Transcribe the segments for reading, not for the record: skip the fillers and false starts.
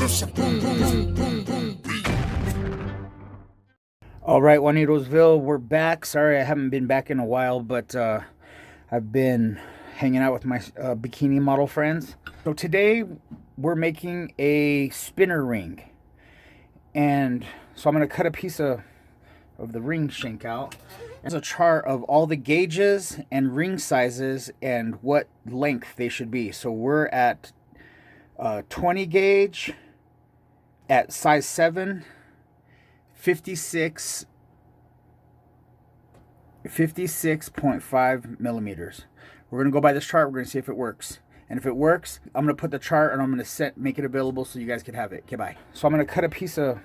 All right, Juanitosville, we're back. Sorry I haven't been back in a while, but I've been hanging out with my bikini model friends. So today we're making a spinner ring. And so I'm going to cut a piece of the ring shank out. There's a chart of all the gauges and ring sizes and what length they should be. So we're at 20 gauge at size 7, 56.5 millimeters. We're going to go by this chart. We're going to see if it works. And if it works, I'm going to put the chart and I'm going to make it available so you guys can have it. Okay, bye. So I'm going to cut a piece of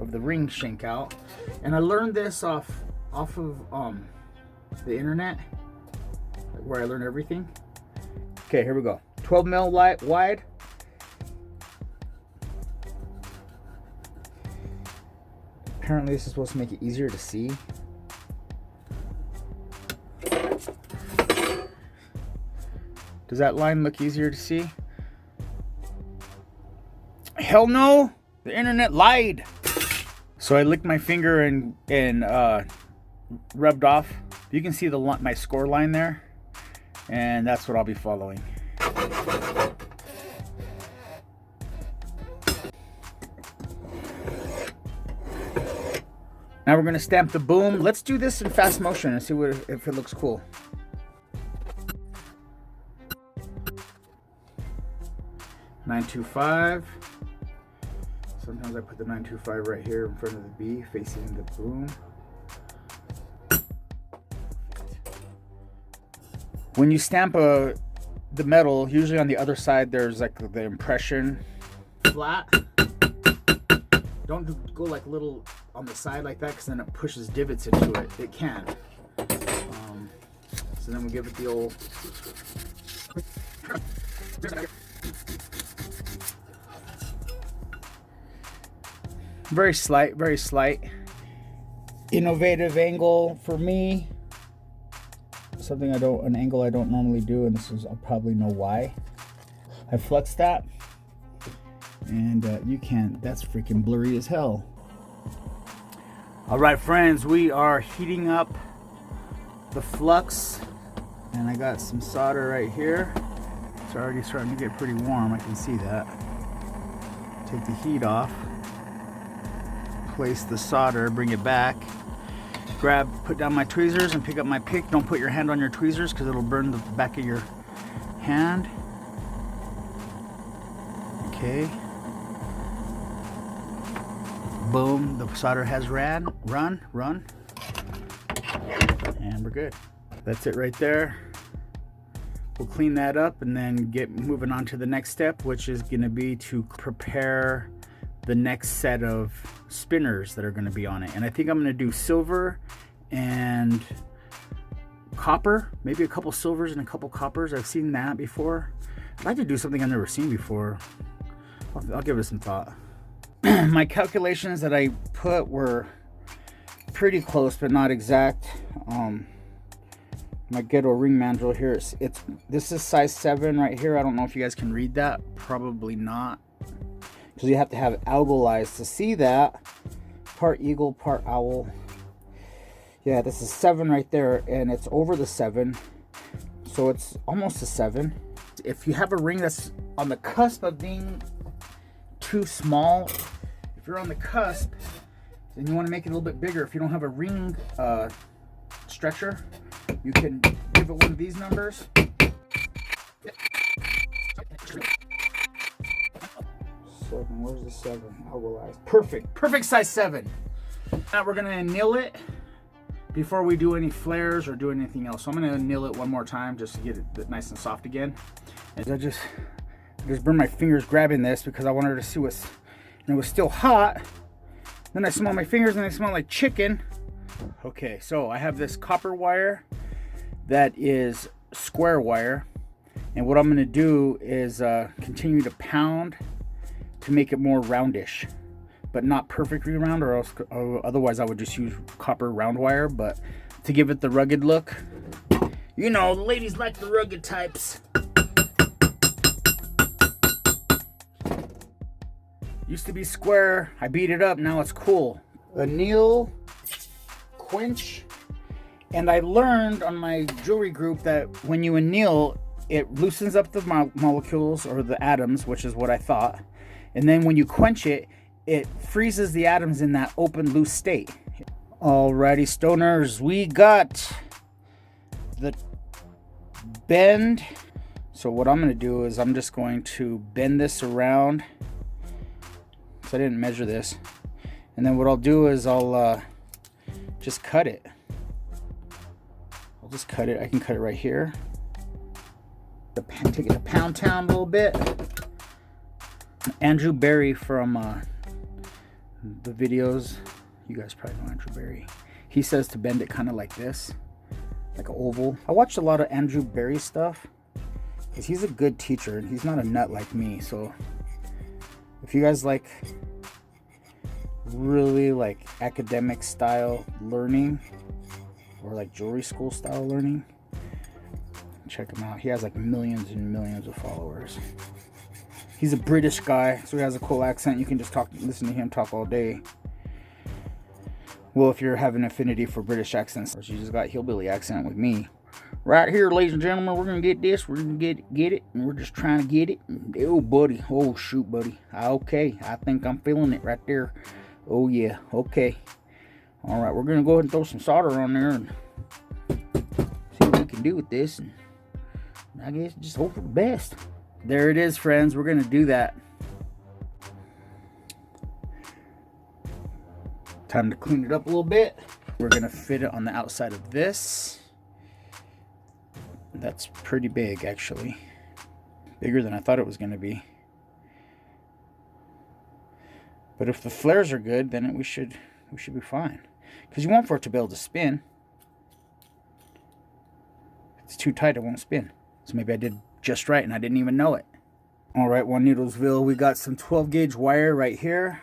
the ring shank out. And I learned this off of the internet, where I learned everything. Okay, here we go. 12 mil wide. Apparently this is supposed to make it easier to see. Does that line look easier to see? Hell no! The internet lied! So I licked my finger and rubbed off. You can see my score line there. And that's what I'll be following. Now we're going to stamp the boom. Let's do this in fast motion and see if it looks cool. .925. Sometimes I put the .925 right here in front of the B, facing the boom. When you stamp the metal, usually on the other side there's like the impression flat. Don't go like little on the side like that, because then it pushes divots into it. It can. So then we give it the old. Very slight, very slight. Innovative angle for me. An angle I don't normally do, and I'll probably know why. I flexed that, and you can't. That's freaking blurry as hell. All right, friends, we are heating up the flux, and I got some solder right here. It's already starting to get pretty warm. I can see that. Take the heat off. Place the solder, bring it back, put down my tweezers and pick up my pick. Don't put your hand on your tweezers because it'll burn the back of your hand. Okay. Boom, the solder has run, and we're good. That's it right there. We'll clean that up and then get moving on to the next step, which is going to be to prepare the next set of spinners that are going to be on it. And I think I'm going to do silver and copper, maybe a couple silvers and a couple coppers. I've seen that before. I'd like to do something I've never seen before. I'll give it some thought. My calculations that I put were pretty close, but not exact. My ghetto ring manual here, this is size 7 right here. I don't know if you guys can read that. Probably not, because you have to have owl eyes to see that. Part eagle, part owl. Yeah, this is 7 right there, and it's over the 7, so it's almost a 7. If you have a ring that's on the cusp of being too small, if you're on the cusp, then you want to make it a little bit bigger. If you don't have a ring stretcher, you can give it one of these numbers. 7, where's the 7? Owl eyes. Perfect size 7. Now we're gonna anneal it before we do any flares or do anything else. So I'm gonna anneal it one more time just to get it nice and soft again. And I just burned my fingers grabbing this because I wanted to see and it was still hot. Then I smell my fingers and they smell like chicken. Okay, so I have this copper wire that is square wire, and what I'm going to do is continue to pound to make it more roundish, but not perfectly round, or otherwise I would just use copper round wire. But to give it the rugged look, you know, the ladies like the rugged types. Used to be square. I beat it up. Now it's cool. Anneal, quench. And I learned on my jewelry group that when you anneal, it loosens up the molecules or the atoms, which is what I thought. And then when you quench it, it freezes the atoms in that open, loose state. Alrighty, stoners, we got the bend. So what I'm going to do is I'm just going to bend this around. So I didn't measure this. And then what I'll do is I'll just cut it. I'll just cut it. I can cut it right here. Take it to Pound Town a little bit. Andrew Barry from the videos. You guys probably know Andrew Barry. He says to bend it kind of like this, like an oval. I watched a lot of Andrew Barry stuff because he's a good teacher and he's not a nut like me. So if you guys like really like academic style learning or like jewelry school style learning, check him out. He has like millions and millions of followers. He's a British guy, so he has a cool accent. You can just listen to him talk all day. Well, if you're having an affinity for British accents, or you just got hillbilly accent with me. Right here, ladies and gentlemen, we're gonna get this. We're gonna get it, and we're just trying to get it. Oh, buddy. Oh, shoot, buddy. Okay, I think I'm feeling it right there. Oh, yeah. Okay. All right, we're gonna go ahead and throw some solder on there and see what we can do with this. And I guess just hope for the best. There it is, friends. We're going to do that. Time to clean it up a little bit. We're going to fit it on the outside of this. That's pretty big, actually. Bigger than I thought it was going to be. But if the flares are good, then we should be fine. Because you want for it to be able to spin. If it's too tight, it won't spin. So maybe I did just right and I didn't even know it. All right, One Needlesville, we got some 12 gauge wire right here.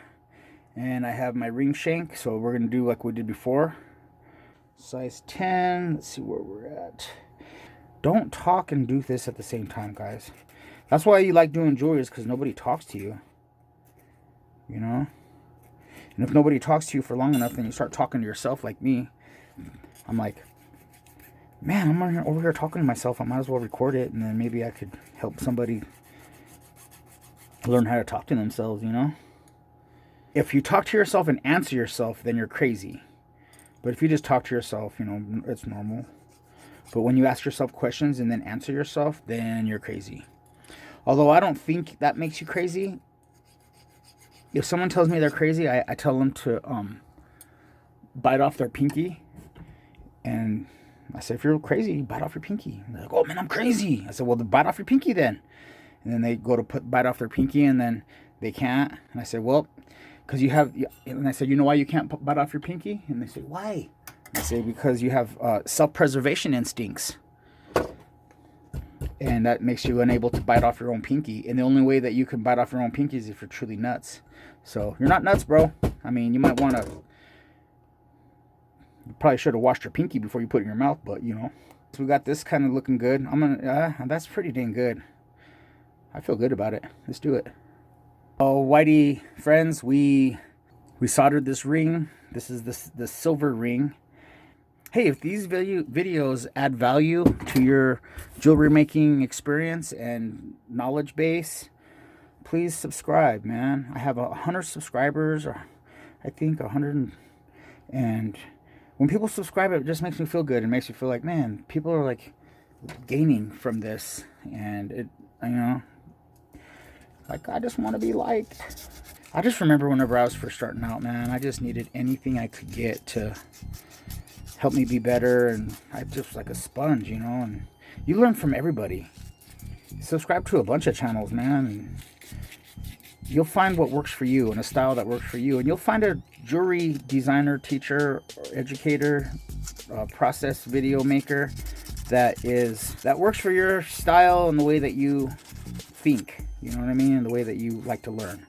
And I have my ring shank. So we're going to do like we did before. Size 10. Let's see where we're at. Don't talk and do this at the same time, guys. That's why you like doing jewelry, is because nobody talks to you. You know? And if nobody talks to you for long enough, then you start talking to yourself like me. I'm like, man, I'm over here talking to myself. I might as well record it, and then maybe I could help somebody learn how to talk to themselves, you know? If you talk to yourself and answer yourself, then you're crazy. But if you just talk to yourself, you know, it's normal. But when you ask yourself questions and then answer yourself, then you're crazy. Although I don't think that makes you crazy. If someone tells me they're crazy, I tell them to bite off their pinky. And I said, if you're crazy, bite off your pinky. And they're like, oh man, I'm crazy. I said, well, then bite off your pinky then. And then they go to bite off their pinky and then they can't. And I said, well, because you have, and I said, you know why you can't bite off your pinky? And they say, why? And I say, because you have self-preservation instincts. And that makes you unable to bite off your own pinky. And the only way that you can bite off your own pinky is if you're truly nuts. So you're not nuts, bro. I mean, you might want to, you probably should have washed your pinky before you put it in your mouth, but you know. So we got this kind of looking good. That's pretty dang good. I feel good about it. Let's do it. Oh, Whitey friends, we soldered this ring. This is the silver ring. Hey, if these videos add value to your jewelry making experience and knowledge base, please subscribe, man. I have 100 subscribers, or I think 100, and when people subscribe, it just makes me feel good. It makes me feel like, man, people are like gaining from this, and it, you know, like I just want to be liked. I just remember whenever I was first starting out, man, I just needed anything I could get to help me be better, and I just like a sponge, you know. And you learn from everybody. Subscribe to a bunch of channels, man, and you'll find what works for you and a style that works for you, and you'll find a jewelry designer, teacher, educator, process video maker that works for your style and the way that you think, you know what I mean, and the way that you like to learn.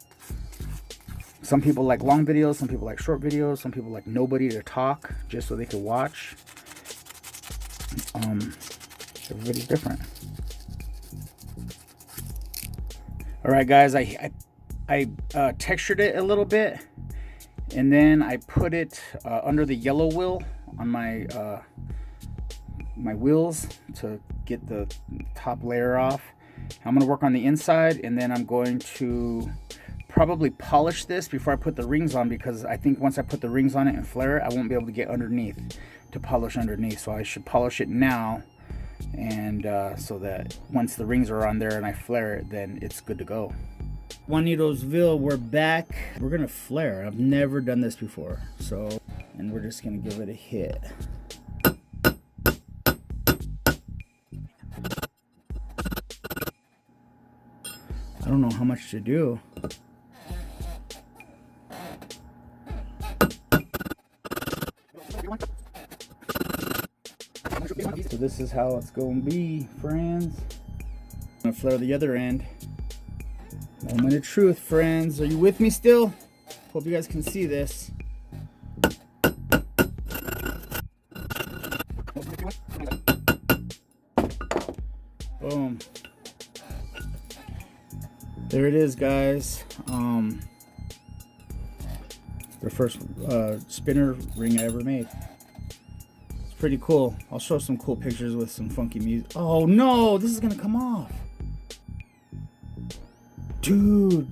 Some people like long videos, some people like short videos, some people like nobody to talk just so they can watch. Everybody's different. All right, guys, I I textured it a little bit, and then I put it under the yellow wheel on my my wheels to get the top layer off. I'm going to work on the inside, and then I'm going to probably polish this before I put the rings on, because I think once I put the rings on it and flare it, I won't be able to get underneath to polish underneath. So I should polish it now, and so that once the rings are on there and I flare it, then it's good to go. Juanitosville, we're back. We're gonna flare. I've never done this before, so, and we're just gonna give it a hit. I don't know how much to do. So this is how it's gonna be, friends. I'm gonna flare the other end. Moment of truth, friends. Are you with me still? Hope you guys can see this. Boom. There it is, guys. The first spinner ring I ever made. It's pretty cool. I'll show some cool pictures with some funky music. Oh no, this is gonna come off. Dude.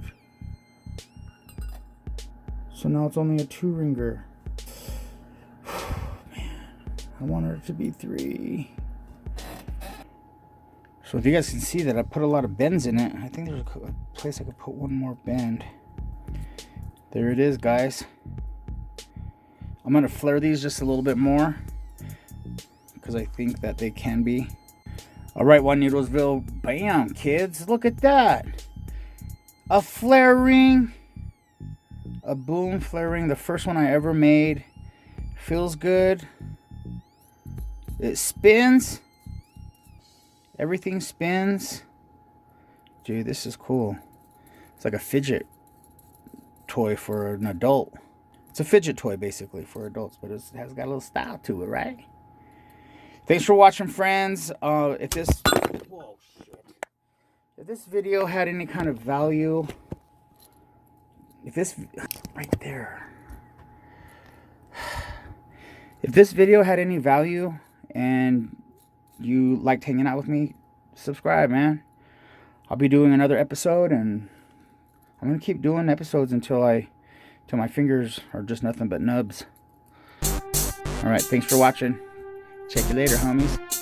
So now it's only a 2-ringer. Man, I wanted it to be 3. So if you guys can see that I put a lot of bends in it, I think there's a place I could put one more bend. There it is, guys. I'm gonna flare these just a little bit more because I think that they can be. All right, Juanitosville, bam, kids, look at that. A flare ring, a boom flare ring, the first one I ever made. Feels good. It spins. Everything spins. Dude, this is cool. It's like a fidget toy for an adult. It's a fidget toy basically for adults, but it has got a little style to it, right? Thanks for watching, friends. If this video had any kind of value, if this video had any value and you liked hanging out with me, subscribe, man. I'll be doing another episode, and I'm gonna keep doing episodes until my fingers are just nothing but nubs. All right, thanks for watching. Check you later, homies.